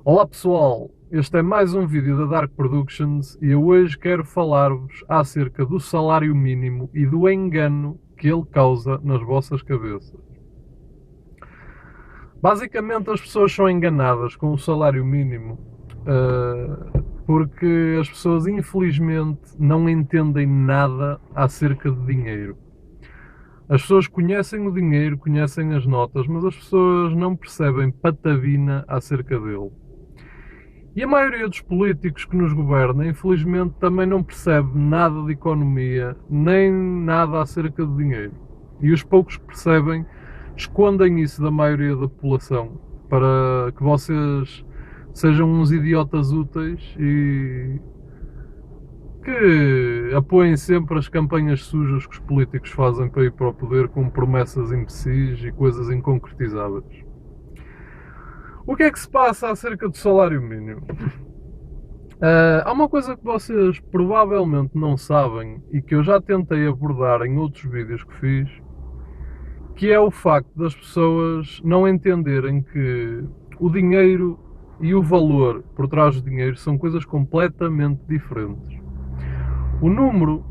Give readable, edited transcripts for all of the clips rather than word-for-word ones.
Olá pessoal, este é mais um vídeo da Dark Productions e eu hoje quero falar-vos acerca do salário mínimo e do engano que ele causa nas vossas cabeças. Basicamente as pessoas são enganadas com o salário mínimo porque as pessoas infelizmente não entendem nada acerca de dinheiro. As pessoas conhecem o dinheiro, conhecem as notas, mas as pessoas não percebem patavina acerca dele. E a maioria dos políticos que nos governam, infelizmente, também não percebe nada de economia, nem nada acerca de dinheiro. E os poucos que percebem, escondem isso da maioria da população, para que vocês sejam uns idiotas úteis e que apoiem sempre as campanhas sujas que os políticos fazem para ir para o poder com promessas imbecis e coisas inconcretizáveis. O que é que se passa acerca do salário mínimo? Há uma coisa que vocês provavelmente não sabem e que eu já tentei abordar em outros vídeos que fiz, que é o facto das pessoas não entenderem que o dinheiro e o valor por trás do dinheiro são coisas completamente diferentes. O número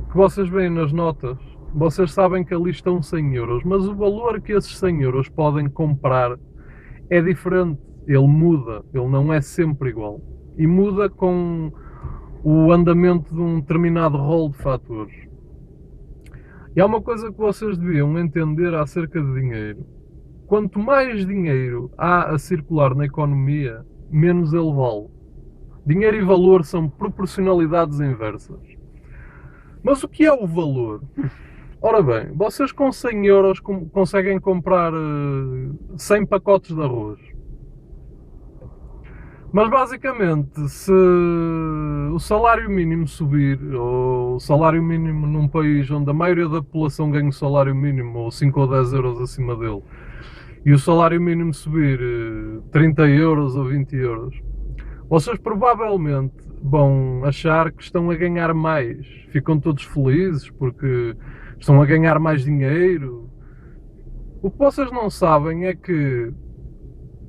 que vocês veem nas notas, vocês sabem que ali estão 100 euros, mas o valor que esses 100 euros podem comprar é diferente, ele muda, ele não é sempre igual. E muda com o andamento de um determinado rol de fatores. E há uma coisa que vocês deviam entender acerca de dinheiro. Quanto mais dinheiro há a circular na economia, menos ele vale. Dinheiro e valor são proporcionalidades inversas. Mas o que é o valor? Ora bem, vocês com 100 euros conseguem comprar 100 pacotes de arroz. Mas basicamente, se o salário mínimo subir, ou o salário mínimo num país onde a maioria da população ganha o salário mínimo, ou 5 ou 10 euros acima dele, e o salário mínimo subir 30 euros ou 20 euros, vocês provavelmente vão achar que estão a ganhar mais. Ficam todos felizes porque estão a ganhar mais dinheiro. O que vocês não sabem é que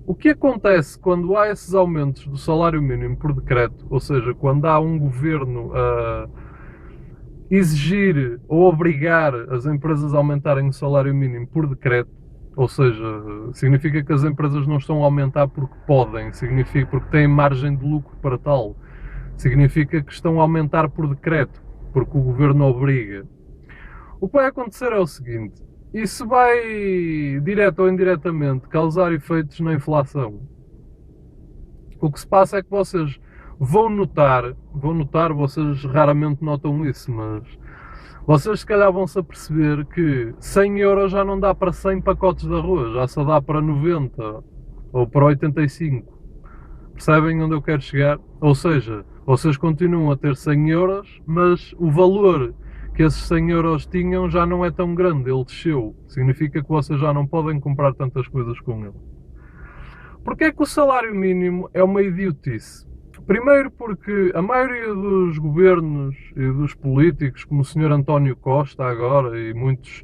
o que acontece quando há esses aumentos do salário mínimo por decreto, ou seja, quando há um governo a exigir ou obrigar as empresas a aumentarem o salário mínimo por decreto, ou seja, significa que as empresas não estão a aumentar porque podem, significa porque têm margem de lucro para tal, significa que estão a aumentar por decreto, porque o governo obriga. O que vai acontecer é o seguinte: isso vai, direto ou indiretamente, causar efeitos na inflação. O que se passa é que vocês vão notar, vocês raramente notam isso, mas vocês se calhar vão-se aperceber que 100 euros já não dá para 100 pacotes de arroz, já só dá para 90 ou para 85. Percebem onde eu quero chegar? Ou seja, vocês continuam a ter 100 euros, mas o valor que esses 100 euros tinham já não é tão grande, ele desceu. Significa que vocês já não podem comprar tantas coisas com ele. Porquê é que o salário mínimo é uma idiotice? Primeiro porque a maioria dos governos e dos políticos, como o Sr. António Costa agora e muitos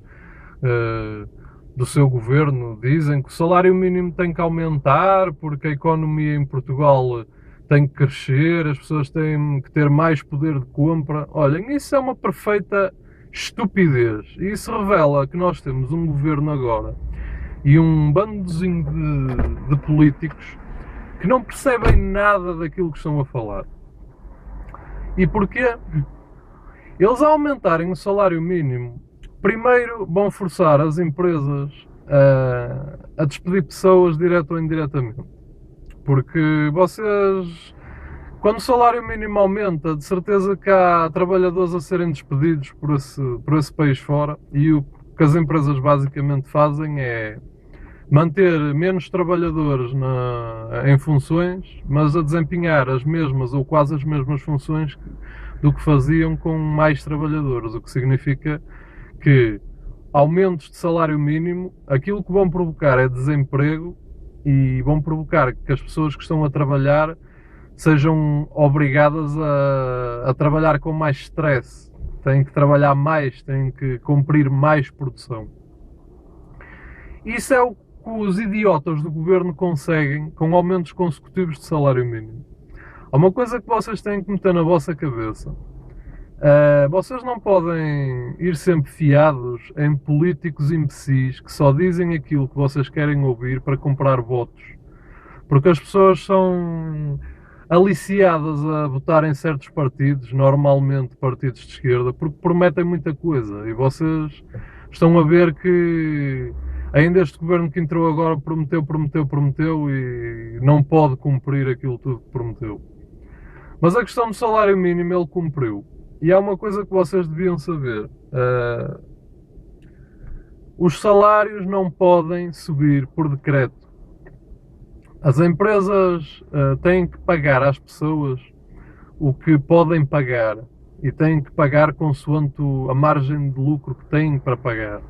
do seu governo, dizem que o salário mínimo tem que aumentar porque a economia em Portugal tem que crescer, as pessoas têm que ter mais poder de compra. Olhem, isso é uma perfeita estupidez. E isso revela que nós temos um governo agora e um bandozinho de políticos que não percebem nada daquilo que estão a falar. E porquê? Eles, ao aumentarem o salário mínimo, primeiro vão forçar as empresas a despedir pessoas direto ou indiretamente. Porque vocês, quando o salário mínimo aumenta, de certeza que há trabalhadores a serem despedidos por esse país fora, e o que as empresas basicamente fazem é manter menos trabalhadores em funções, mas a desempenhar as mesmas ou quase as mesmas funções do que faziam com mais trabalhadores, o que significa que aumentos de salário mínimo, aquilo que vão provocar é desemprego e vão provocar que as pessoas que estão a trabalhar sejam obrigadas a trabalhar com mais stress, têm que trabalhar mais, têm que cumprir mais produção. Isso é que os idiotas do governo conseguem com aumentos consecutivos de salário mínimo. Há uma coisa que vocês têm que meter na vossa cabeça. Vocês não podem ir sempre fiados em políticos imbecis que só dizem aquilo que vocês querem ouvir para comprar votos. Porque as pessoas são aliciadas a votar em certos partidos, normalmente partidos de esquerda, porque prometem muita coisa. E vocês estão a ver que ainda este governo que entrou agora prometeu e não pode cumprir aquilo tudo que prometeu. Mas a questão do salário mínimo ele cumpriu. E há uma coisa que vocês deviam saber. Os salários não podem subir por decreto. As empresas têm que pagar às pessoas o que podem pagar e têm que pagar consoante a margem de lucro que têm para pagar.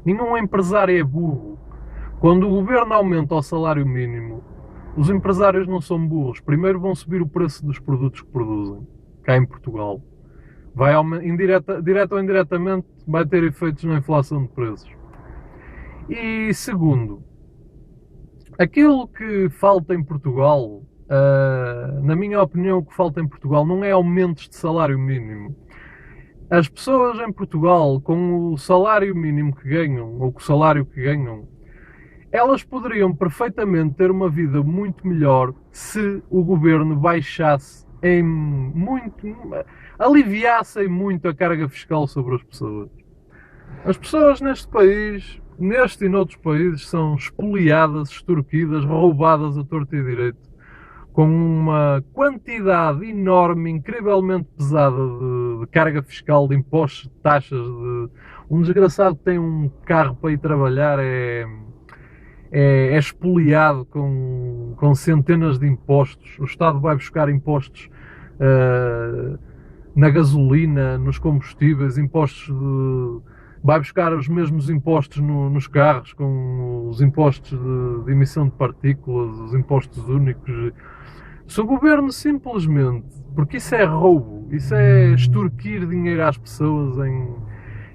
Nenhum empresário é burro. Quando o governo aumenta o salário mínimo, os empresários não são burros. Primeiro vão subir o preço dos produtos que produzem, cá em Portugal. Direto ou indiretamente, vai ter efeitos na inflação de preços. E segundo, aquilo que falta em Portugal, na minha opinião, o que falta em Portugal não é aumentos de salário mínimo. As pessoas em Portugal, com o salário mínimo que ganham, ou com o salário que ganham, elas poderiam perfeitamente ter uma vida muito melhor se o governo baixasse aliviassem muito a carga fiscal sobre as pessoas. As pessoas neste país, neste e noutros países, são espoliadas, extorquidas, roubadas a torto e direito, com uma quantidade enorme, incrivelmente pesada de carga fiscal, de impostos, de taxas. Um desgraçado que tem um carro para ir trabalhar é espoliado com centenas de impostos. O Estado vai buscar impostos na gasolina, nos combustíveis, vai buscar os mesmos impostos nos carros, com os impostos de emissão de partículas, os impostos únicos. Se o governo simplesmente, porque isso é roubo, isso é extorquir dinheiro às pessoas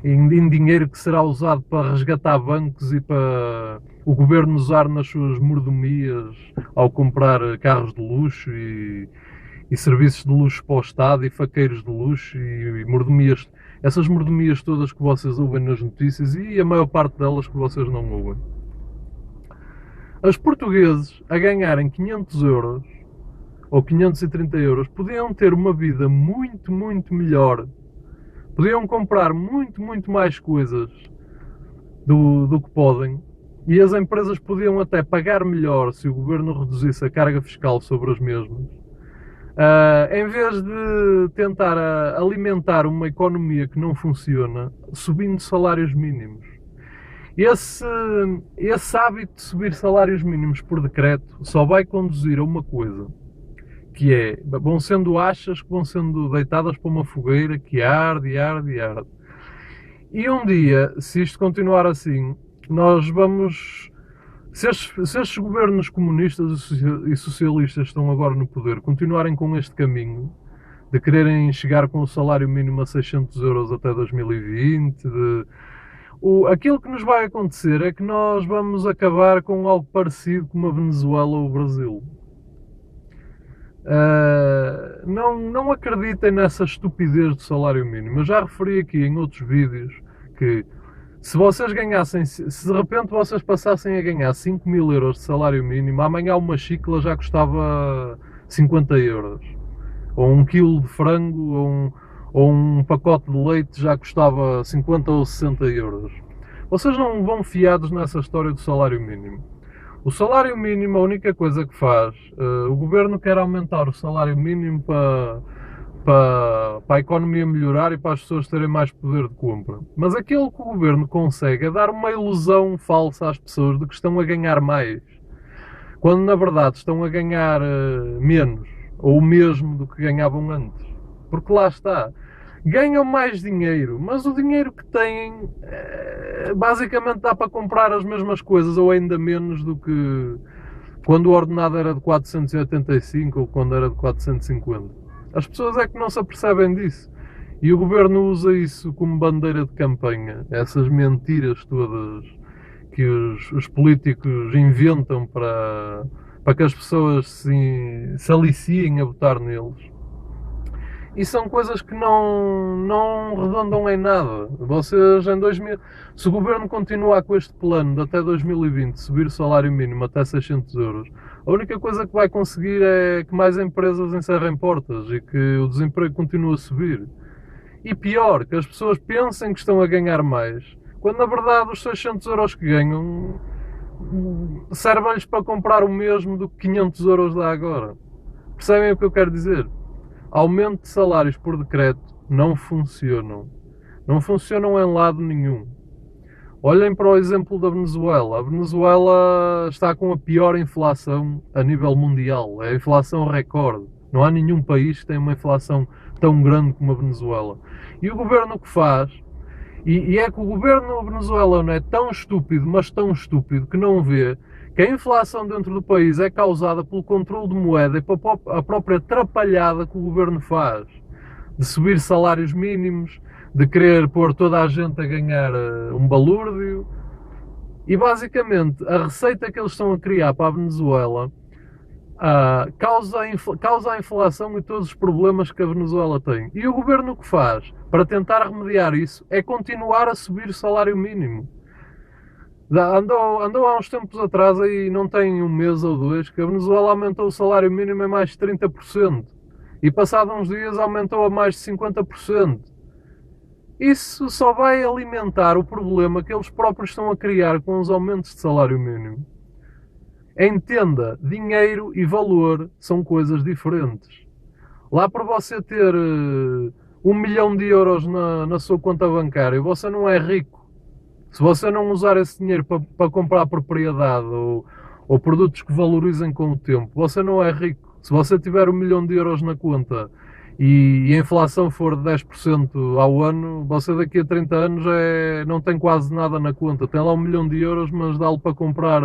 em dinheiro que será usado para resgatar bancos e para o governo usar nas suas mordomias ao comprar carros de luxo e serviços de luxo para o Estado e faqueiros de luxo e mordomias, essas mordomias todas que vocês ouvem nas notícias e a maior parte delas que vocês não ouvem. Os portugueses a ganharem 500 euros ou 530 euros podiam ter uma vida muito, muito melhor. Podiam comprar muito, muito mais coisas do que podem e as empresas podiam até pagar melhor se o governo reduzisse a carga fiscal sobre as mesmas. Em vez de tentar alimentar uma economia que não funciona, subindo salários mínimos. Esse hábito de subir salários mínimos por decreto só vai conduzir a uma coisa, que é, vão sendo achas que vão sendo deitadas para uma fogueira que arde. E um dia, se isto continuar assim, nós vamos... Se estes governos comunistas e socialistas que estão agora no poder continuarem com este caminho de quererem chegar com o salário mínimo a 600 euros até 2020, aquilo que nos vai acontecer é que nós vamos acabar com algo parecido com a Venezuela ou o Brasil. Não acreditem nessa estupidez do salário mínimo. Eu já referi aqui em outros vídeos que se vocês ganhassem, se de repente vocês passassem a ganhar 5.000 euros de salário mínimo, amanhã uma xícara já custava 50 euros. Ou um quilo de frango, ou um pacote de leite já custava 50 ou 60 euros. Vocês não vão fiados nessa história do salário mínimo. O salário mínimo, a única coisa que faz, o governo quer aumentar o salário mínimo para a economia melhorar e para as pessoas terem mais poder de compra. Mas aquilo que o governo consegue é dar uma ilusão falsa às pessoas de que estão a ganhar mais, quando na verdade estão a ganhar menos, ou o mesmo do que ganhavam antes. Porque lá está, ganham mais dinheiro, mas o dinheiro que têm basicamente dá para comprar as mesmas coisas ou ainda menos do que quando o ordenado era de 485 ou quando era de 450. As pessoas é que não se apercebem disso. E o governo usa isso como bandeira de campanha. Essas mentiras todas que os políticos inventam para que as pessoas se aliciem a votar neles. E são coisas que não redondam em nada. Vocês em 2000, se o governo continuar com este plano de até 2020 subir o salário mínimo até 600 euros, a única coisa que vai conseguir é que mais empresas encerrem portas e que o desemprego continue a subir. E pior, que as pessoas pensem que estão a ganhar mais, quando na verdade os 600 euros que ganham servem-lhes para comprar o mesmo do que 500 euros dá agora. Percebem o que eu quero dizer? Aumento de salários por decreto não funcionam. Não funcionam em lado nenhum. Olhem para o exemplo da Venezuela. A Venezuela está com a pior inflação a nível mundial. É a inflação recorde. Não há nenhum país que tenha uma inflação tão grande como a Venezuela. E o governo o que faz, e é que o governo venezuelano é tão estúpido, mas tão estúpido, que não vê que a inflação dentro do país é causada pelo controle de moeda e pela a própria atrapalhada que o governo faz. De subir salários mínimos, de querer pôr toda a gente a ganhar um balúrdio. E basicamente a receita que eles estão a criar para a Venezuela causa a inflação e todos os problemas que a Venezuela tem. E o governo o que faz para tentar remediar isso é continuar a subir o salário mínimo. Andou há uns tempos atrás, aí não tem um mês ou dois, que a Venezuela aumentou o salário mínimo em mais de 30%. E passados uns dias aumentou a mais de 50%. Isso só vai alimentar o problema que eles próprios estão a criar com os aumentos de salário mínimo. Entenda, dinheiro e valor são coisas diferentes. Lá para você ter 1 milhão de euros na sua conta bancária, você não é rico. Se você não usar esse dinheiro para comprar propriedade ou produtos que valorizem com o tempo, você não é rico. Se você tiver 1 milhão de euros na conta e a inflação for de 10% ao ano, você daqui a 30 anos não tem quase nada na conta. Tem lá 1 milhão de euros, mas dá-lhe para comprar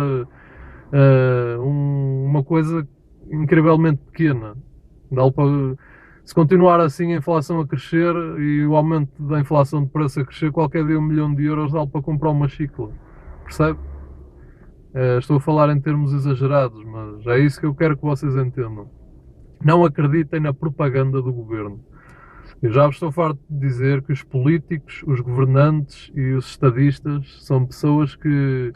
uma coisa incrivelmente pequena. Dá-lhe para... Se continuar assim a inflação a crescer e o aumento da inflação de preço a crescer, qualquer dia 1 milhão de euros dá para comprar uma xícara. Percebe? Estou a falar em termos exagerados, mas é isso que eu quero que vocês entendam. Não acreditem na propaganda do governo. Eu já vos estou farto de dizer que os políticos, os governantes e os estadistas são pessoas que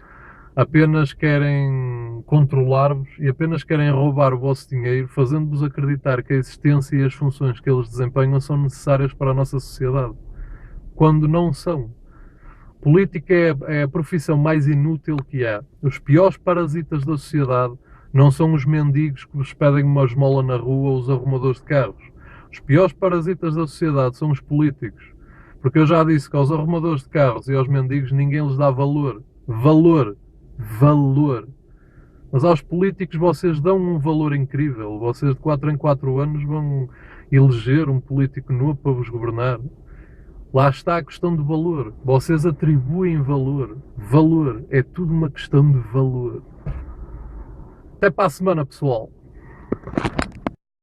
apenas querem controlar-vos e apenas querem roubar o vosso dinheiro, fazendo-vos acreditar que a existência e as funções que eles desempenham são necessárias para a nossa sociedade, quando não são. Política é a profissão mais inútil que há. Os piores parasitas da sociedade não são os mendigos que vos pedem uma esmola na rua ou os arrumadores de carros. Os piores parasitas da sociedade são os políticos. Porque eu já disse que aos arrumadores de carros e aos mendigos ninguém lhes dá valor. Valor. Mas aos políticos vocês dão um valor incrível. Vocês de 4 em 4 anos vão eleger um político novo para vos governar. Lá está a questão de valor. Vocês atribuem valor. Valor. É tudo uma questão de valor. Até para a semana, pessoal.